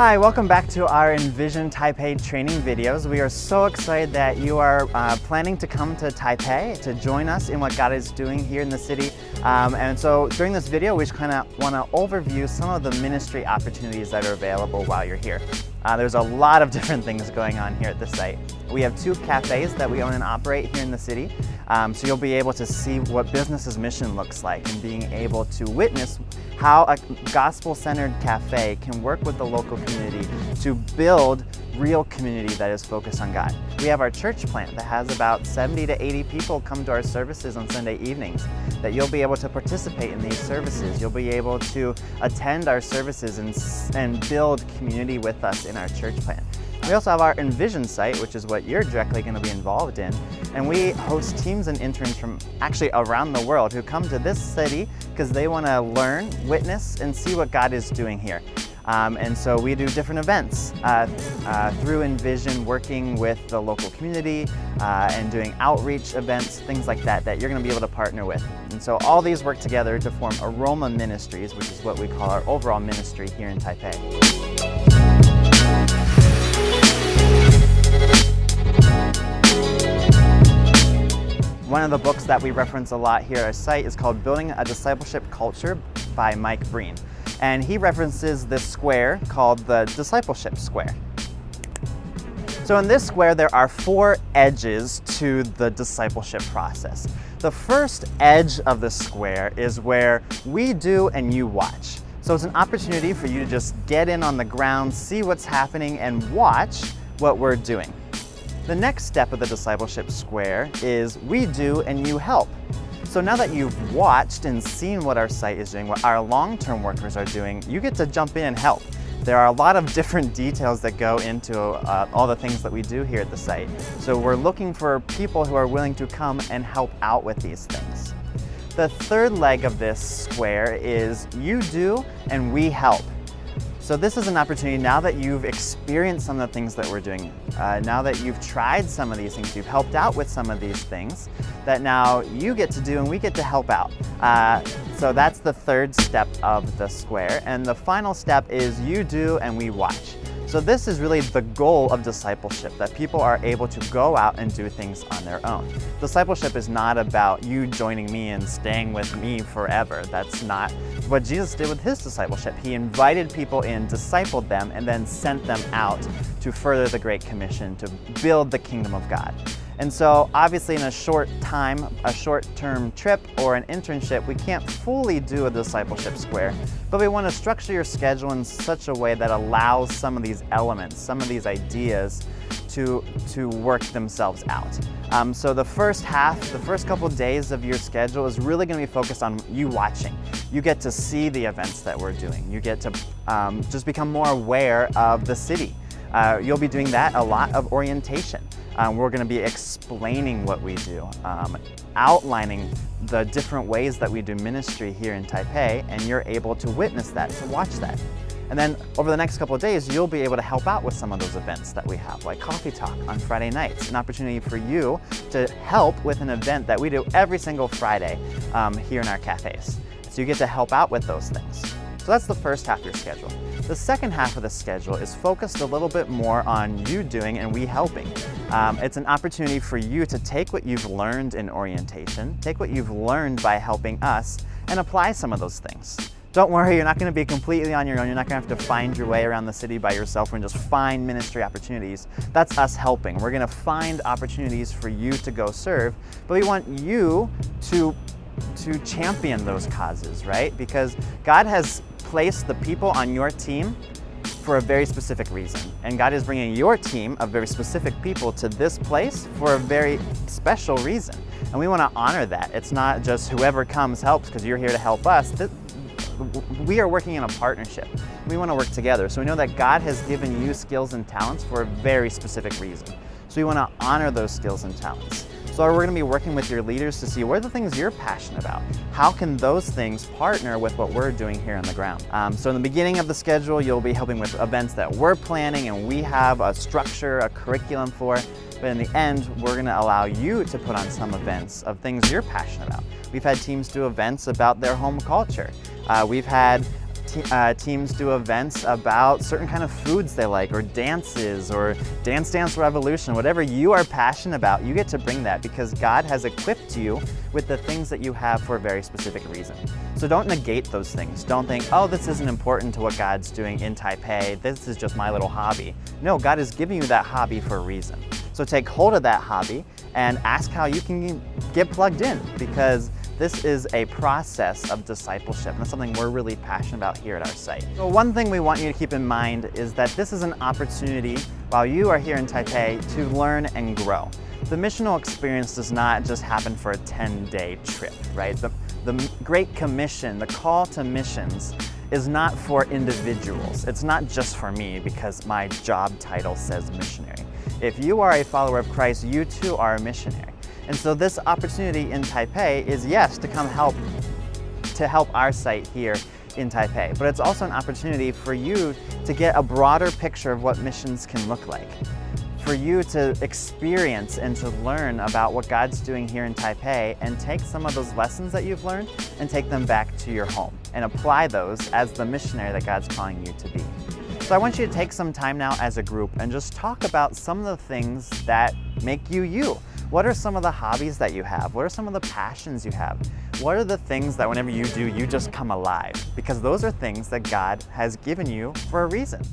Hi, welcome back to our Envision Taipei training videos. We are so excited that you are planning to come to Taipei to join us in what God is doing here in the city. And so during this video, we just kind of want to overview some of the ministry opportunities that are available while you're here. There's a lot of different things going on here at the site. We have 2 cafes that we own and operate here in the city. So you'll be able to see what business's mission looks like and being able to witness how a gospel-centered cafe can work with the local community to build real community that is focused on God. We have our church plant that has about 70 to 80 people come to our services on Sunday evenings, that you'll be able to participate in these services. You'll be able to attend our services and build community with us in our church plant. We also have our Envision site, which is what you're directly going to be involved in. And we host teams and interns from actually around the world who come to this city because they want to learn, witness, and see what God is doing here. And so we do different events through Envision, working with the local community and doing outreach events, things like that, that you're going to be able to partner with. And so all these work together to form Aroma Ministries, which is what we call our overall ministry here in Taipei. One of the books that we reference a lot here at our site is called Building a Discipleship Culture by Mike Breen. And he references this square called the Discipleship Square. So in this square, there are 4 edges to the discipleship process. The first edge of the square is where we do and you watch. So it's an opportunity for you to just get in on the ground, see what's happening, and watch what we're doing. The next step of the discipleship square is we do and you help. So now that you've watched and seen what our site is doing, what our long-term workers are doing, you get to jump in and help. There are a lot of different details that go into all the things that we do here at the site. So we're looking for people who are willing to come and help out with these things. The third leg of this square is you do and we help. So this is an opportunity now that you've experienced some of the things that we're doing, now that you've tried some of these things, you've helped out with some of these things, that now you get to do and we get to help out. So that's the third step of the square. And the final step is you do and we watch. So this is really the goal of discipleship, that people are able to go out and do things on their own. Discipleship is not about you joining me and staying with me forever. That's not what Jesus did with his discipleship. He invited people in, discipled them, and then sent them out to further the Great Commission, to build the kingdom of God. And so obviously in a short time, a short-term trip or an internship, we can't fully do a discipleship square, but we want to structure your schedule in such a way that allows some of these elements, some of these ideas to work themselves out. So the first couple days of your schedule is really going to be focused on you watching. You get to see the events that we're doing. You get to just become more aware of the city. You'll be doing that, a lot of orientation. We're going to be explaining what we do, outlining the different ways that we do ministry here in Taipei, and you're able to witness that, to watch that. And then over the next couple of days, you'll be able to help out with some of those events that we have, like Coffee Talk on Friday nights, an opportunity for you to help with an event that we do every single Friday here in our cafes. So you get to help out with those things. So that's the first half of your schedule. The second half of the schedule is focused a little bit more on you doing and we helping. It's an opportunity for you to take what you've learned in orientation, take what you've learned by helping us, and apply some of those things. Don't worry, you're not going to be completely on your own. You're not going to have to find your way around the city by yourself and just find ministry opportunities. That's us helping. We're going to find opportunities for you to go serve, but we want you to champion those causes, right? Because God has placed the people on your team for a very specific reason. And God is bringing your team of very specific people to this place for a very special reason. And we want to honor that. It's not just whoever comes helps because you're here to help us. We are working in a partnership. We want to work together. So we know that God has given you skills and talents for a very specific reason. So we want to honor those skills and talents. So we're going to be working with your leaders to see what are the things you're passionate about. How can those things partner with what we're doing here on the ground? So in the beginning of the schedule, you'll be helping with events that we're planning and we have a structure, a curriculum for. But in the end, we're going to allow you to put on some events of things you're passionate about. We've had teams do events about their home culture. We've had teams do events about certain kind of foods they like, or dances, or Dance Dance Revolution. Whatever you are passionate about, you get to bring that because God has equipped you with the things that you have for a very specific reason. So don't negate those things. Don't think, oh, this isn't important to what God's doing in Taipei. This is just my little hobby. No, God is giving you that hobby for a reason. So take hold of that hobby and ask how you can get plugged in, because this is a process of discipleship, and that's something we're really passionate about here at our site. So one thing we want you to keep in mind is that this is an opportunity while you are here in Taipei to learn and grow. The missional experience does not just happen for a 10-day trip, right? The Great Commission, the call to missions, is not for individuals. It's not just for me because my job title says missionary. If you are a follower of Christ, you too are a missionary. And so this opportunity in Taipei is, yes, to come help our site here in Taipei, but it's also an opportunity for you to get a broader picture of what missions can look like, for you to experience and to learn about what God's doing here in Taipei and take some of those lessons that you've learned and take them back to your home and apply those as the missionary that God's calling you to be. So I want you to take some time now as a group and just talk about some of the things that make you you. What are some of the hobbies that you have? What are some of the passions you have? What are the things that whenever you do, you just come alive? Because those are things that God has given you for a reason.